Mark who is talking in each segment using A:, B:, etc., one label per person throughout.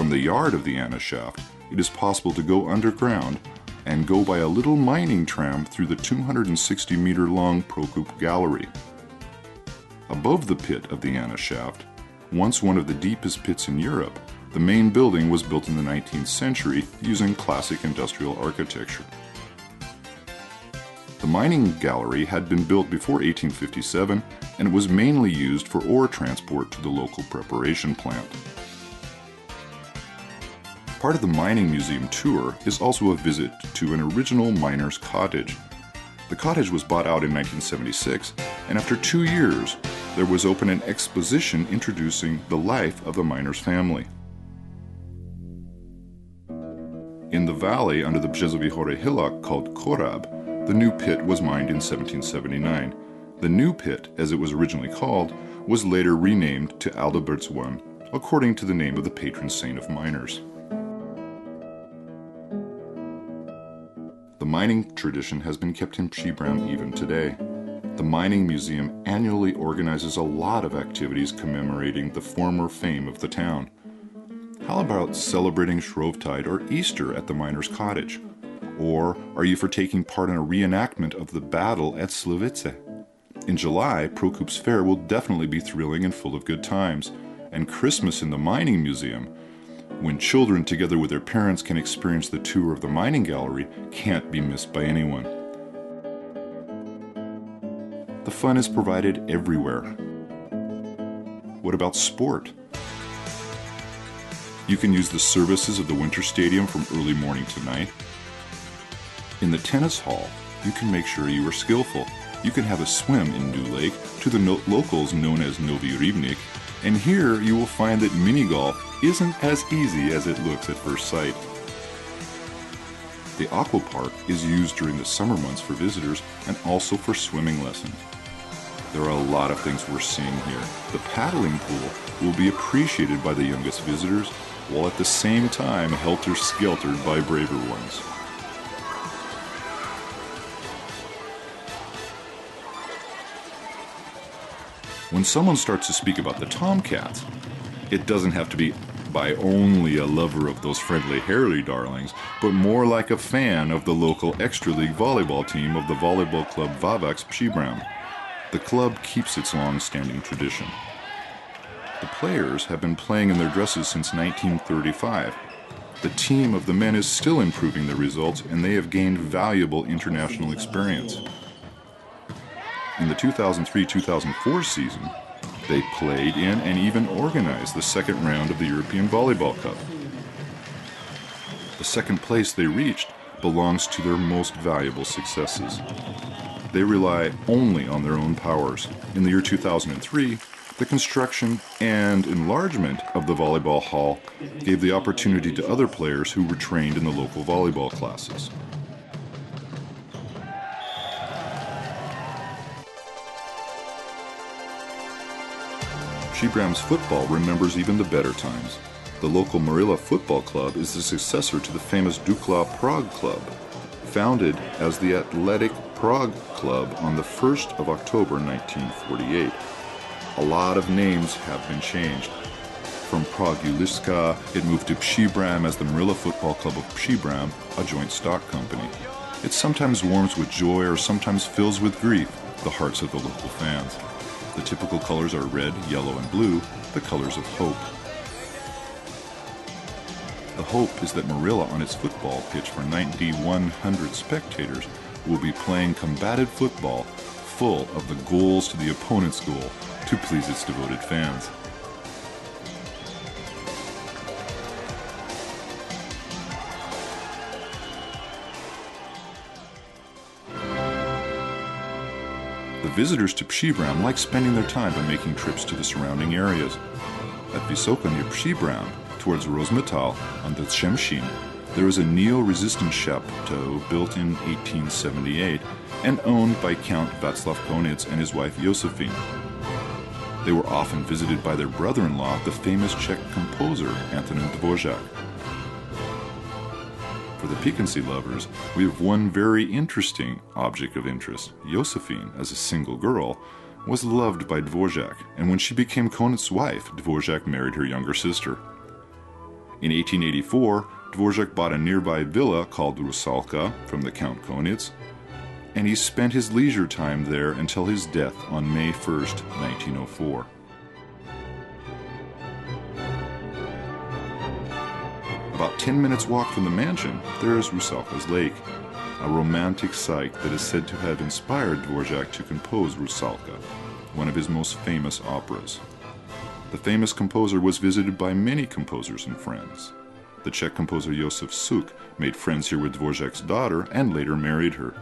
A: from the yard of the Anna shaft, it is possible to go underground and go by a little mining tram through the 260-meter-long Prokop Gallery. Above the pit of the Anna shaft, once one of the deepest pits in Europe, the main building was built in the 19th century using classic industrial architecture. The mining gallery had been built before 1857, and it was mainly used for ore transport to the local preparation plant. Part of the Mining Museum tour is also a visit to an original miner's cottage. The cottage was bought out in 1976, and after 2 years, there was open an exposition introducing the life of the miner's family. In the valley under the Březový hory hillock called Korab, the new pit was mined in 1779. The new pit, as it was originally called, was later renamed to Adalbert's one, according to the name of the patron saint of miners. The mining tradition has been kept in Pribram even today. The Mining Museum annually organizes a lot of activities commemorating the former fame of the town. How about celebrating Shrovetide or Easter at the miner's cottage? Or are you for taking part in a reenactment of the battle at Slovice? In July, Prokop's Fair will definitely be thrilling and full of good times. And Christmas in the Mining Museum, when children together with their parents can experience the tour of the mining gallery, can't be missed by anyone. The fun is provided everywhere. What about sport? You can use the services of the Winter Stadium from early morning to night. In the tennis hall, you can make sure you are skillful. You can have a swim in New Lake, to the locals known as Novi Rivnik, and here you will find that mini-golf isn't as easy as it looks at first sight. The aqua park is used during the summer months for visitors and also for swimming lessons. There are a lot of things we're seeing here. The paddling pool will be appreciated by the youngest visitors, while at the same time helter-skeltered by braver ones. When someone starts to speak about the Tomcats, it doesn't have to be by only a lover of those friendly hairy darlings, but more like a fan of the local extra league volleyball team of the volleyball club Vavax Pribram. The club keeps its long-standing tradition. The players have been playing in their dresses since 1935. The team of the men is still improving their results, and they have gained valuable international experience. In the 2003-2004 season, they played in and even organized the second round of the European Volleyball Cup. The second place they reached belongs to their most valuable successes. They rely only on their own powers. In the year 2003, the construction and enlargement of the volleyball hall gave the opportunity to other players who were trained in the local volleyball classes. Pribram's football remembers even the better times. The local Marilla Football Club is the successor to the famous Dukla Prague Club, founded as the Athletic Prague Club on the 1st of October 1948. A lot of names have been changed. From Prague Uliska, it moved to Pribram as the Marilla Football Club of Pribram, a joint stock company. It sometimes warms with joy or sometimes fills with grief the hearts of the local fans. The typical colors are red, yellow, and blue, the colors of hope. The hope is that Marilla on its football pitch for 9,100 spectators will be playing combative football full of the goals to the opponent's goal to please its devoted fans. The visitors to Pribram like spending their time by making trips to the surrounding areas. At Vysoka near Pribram, towards Rozmetal on the Třemšín, there is a neo-resistance chateau built in 1878 and owned by Count Václav Konec and his wife Josephine. They were often visited by their brother-in-law, the famous Czech composer Antonín Dvořák. For the piquancy lovers, we have one very interesting object of interest. Josephine, as a single girl, was loved by Dvořák, and when she became Konec's wife, Dvořák married her younger sister. In 1884, Dvorak bought a nearby villa called Rusalka from the Count Konitz, and he spent his leisure time there until his death on May 1st, 1904. About 10 minutes walk from the mansion, there is Rusalka's lake, a romantic site that is said to have inspired Dvorak to compose Rusalka, one of his most famous operas. The famous composer was visited by many composers and friends. The Czech composer Josef Suk made friends here with Dvorak's daughter and later married her.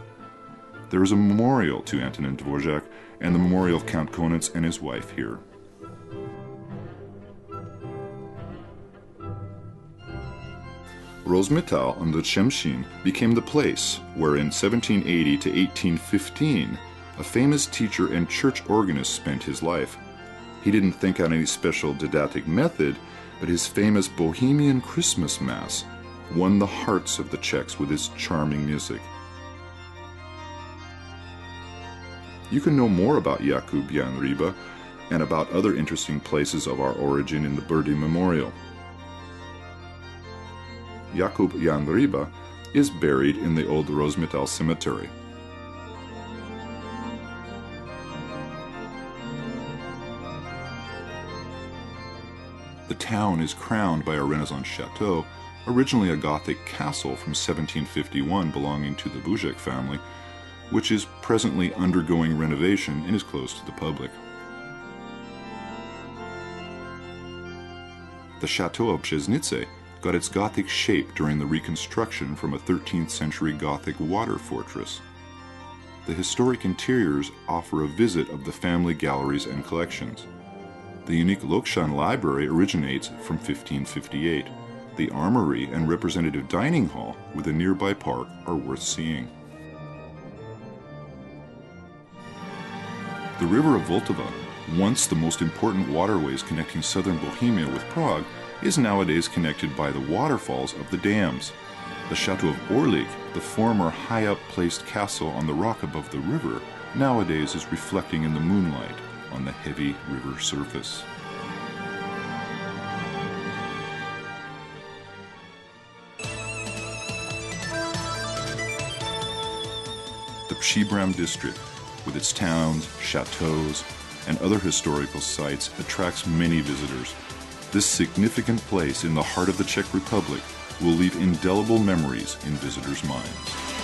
A: There is a memorial to Antonin Dvorak and the memorial of Count Konitz and his wife here. Rozmittal on the Chemshin became the place where in 1780 to 1815 a famous teacher and church organist spent his life. He didn't think out any special didactic method, but his famous Bohemian Christmas Mass won the hearts of the Czechs with its charming music. You can know more about Jakub Jan Ryba and about other interesting places of our origin in the Birdy Memorial. Jakub Jan Ryba is buried in the old Rozmittal Cemetery. The town is crowned by a Renaissance chateau, originally a Gothic castle from 1751 belonging to the Bujek family, which is presently undergoing renovation and is closed to the public. The Chateau of Březnice got its Gothic shape during the reconstruction from a 13th century Gothic water fortress. The historic interiors offer a visit of the family galleries and collections. The unique Lokshan Library originates from 1558. The armory and representative dining hall with a nearby park are worth seeing. The river of Vltava, once the most important waterways connecting southern Bohemia with Prague, is nowadays connected by the waterfalls of the dams. The Chateau of Orlik, the former high-up placed castle on the rock above the river, nowadays is reflecting in the moonlight on the heavy river surface. The Pribram district, with its towns, chateaus, and other historical sites, attracts many visitors. This significant place in the heart of the Czech Republic will leave indelible memories in visitors' minds.